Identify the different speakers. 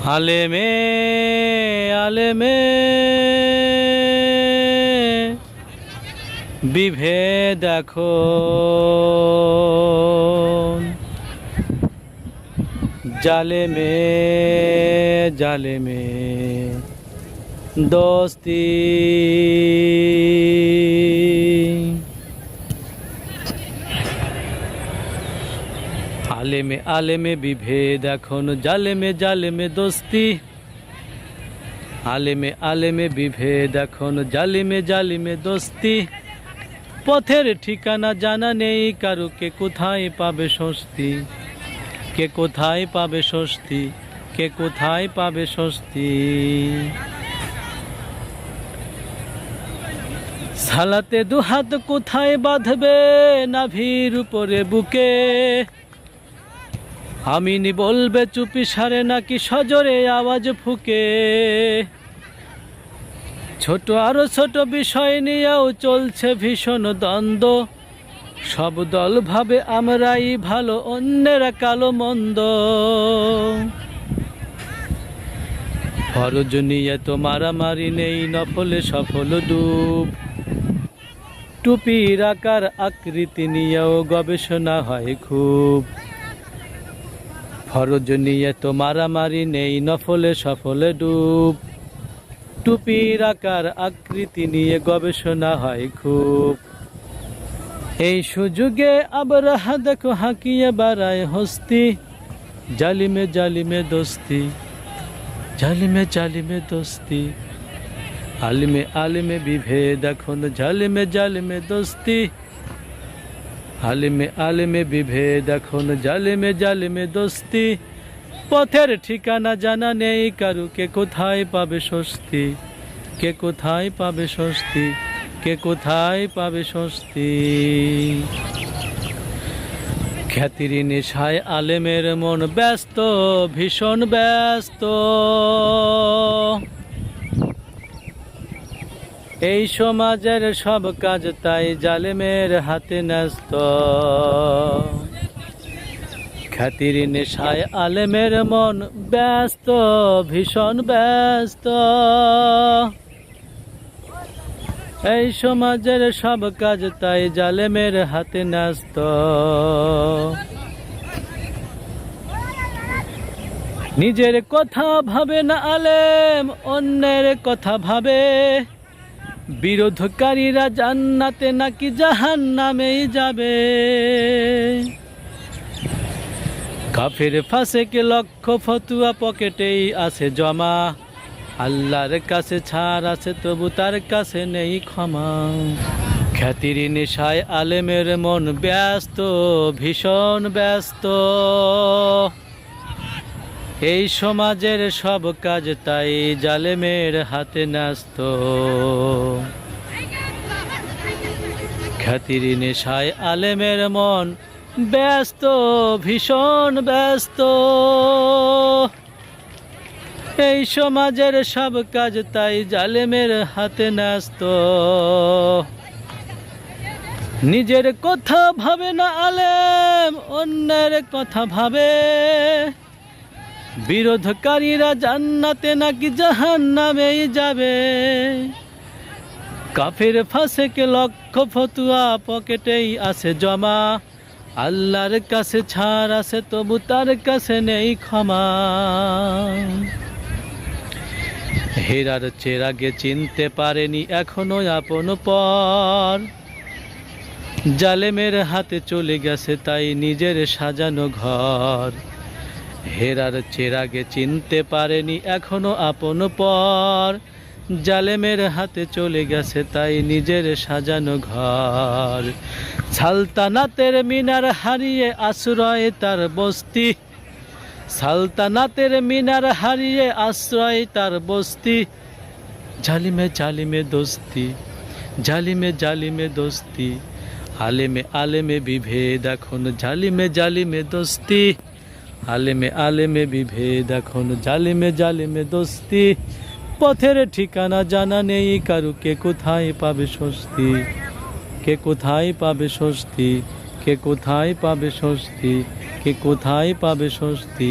Speaker 1: আলেমে আলেমে বিভেদ এখন, জালেমে জালেমে দোস্তি। আলেমে আলেমে বিভেদ এখন, জালেমে জালেমে দোস্তি। আলেমে আলেমে বিভেদ এখন, জালিমে জালিমে দোস্তি। পথের ঠিকানা জানা নেই কারু, কে কোথায় পাবে স্বস্তি, কে কোথায় পাবে স্বস্তি, কে কোথায় পাবে স্বস্তি। সালাতে দুহাত কোথায় বাঁধবে, নাভির উপরে বুকে। আমিন বলবে চুপি সারে নাকি সজোরে আওয়াজ ফুকে। ছোট আরো ছোট বিষয় নিয়েও চলছে ভীষণ দ্বন্দ্ব। সব দল ভাবে আমরাই ভালো, অন্যেরা কালো মন্দ। ফরজ নিয়ে তো মারামারি নেই, নফলে সফল ডুব। টুপির আকার আকৃতি নিয়েও গবেষণা হয় খুব। ফরজ নিয়ে তো মারামারি নেই, নফলে সফলে ডুব। টুপির আকার আকৃতি নিয়ে গবেষণা হয় খুব। এই সুযোগে আবরাহা দেখো হাঁকিয়ে বাড়ায় হস্তি। জালিমে জালিমে দোস্তি, জালিমে জালিমে দোস্তি। আলিমে আলিমে বিভেদ এখন, জালিমে জালিমে দোস্তি। আলিমে আলিমে বিভেদ এখন, জালিমে জালিমে দোস্তি। পথের ঠিকানা জানা নেই কারু, কে কোথায় পাবে স্বস্তি, কে কোথায় পাবে স্বস্তি, কে কোথায় পাবে স্বস্তি। খ্যাতির নেশায় আলেমের মন ব্যস্ত, ভীষণ ব্যস্ত। এই সমাজের সব কাজ তাই জালেমের হাতে ন্যস্ত। খ্যাতির নেশায় আলেমের মন ব্যস্ত, ভীষণ ব্যস্ত। এই সমাজের সব কাজ তাই জালেমের হাতে ন্যস্ত। নিজের কথা ভাবে না আলেম, অন্যের কথা ভাবে। বিরোধকারীরা জান্নাতে নাকি জাহান্নামেই যাবে। কাফের ফাসেক লক্ষ ফতুয়া পকেটেই আছে জমা। আল্লাহর কাছে ছাড় আছে তবু তার কাছে নেই ক্ষমা। খ্যাতির নেশায় আলেমের মন ব্যস্ত, ভীষণ ব্যস্ত। এই সমাজের সব কাজ তাই জালেমের হাতে ন্যস্ত। খ্যাতির নেশায় আলেমের মন ব্যস্ত, ভীষণ ব্যস্ত। এই সমাজের সব কাজ তাই জালেমের হাতে ন্যস্ত। নিজের কথা ভাবে না আলেম, অন্যের কথা ভাবে। বিরোধকারীরা জান্নাতে নাকি জাহান্নামেই যাবে। কাফের ফাসেক লক্ষ ফতুয়া পকেটেই আছে জমা। আল্লাহর কাছে ছাড় আছে তবু তার কাছে নেই ক্ষমা। হেরার চেরাগে চিনতে পারেনি এখনো আপন পর। জালেমের হাতে চলে গেছে তাই নিজের সাজানো ঘর। হেরার চেরাগে চিনতে পারেনি এখনো আপন পর। জালেমের হাতে চলে গেছে তাই নিজের সাজানো ঘর। সালতানাতের মিনার হারিয়ে আশ্রয় তার বস্তি। সালতানাতের মিনার হারিয়ে আশ্রয় তার বস্তি। জালিমে জালিমে দোস্তি, জালিমে জালিমে দোস্তি। আলেমে আলেমে বিভেদ এখন, জালিমে জালিমে দোস্তি। আলেমে আলেমে বিভেদ এখন, জালিমে জালিমে দোস্তি। পথের ঠিকানা জানা নেই কারু, কে কোথায় পাবে স্বস্তি, কে কোথায় পাবে স্বস্তি, কে কোথায় পাবে স্বস্তি, কে কোথায় পাবে স্বস্তি।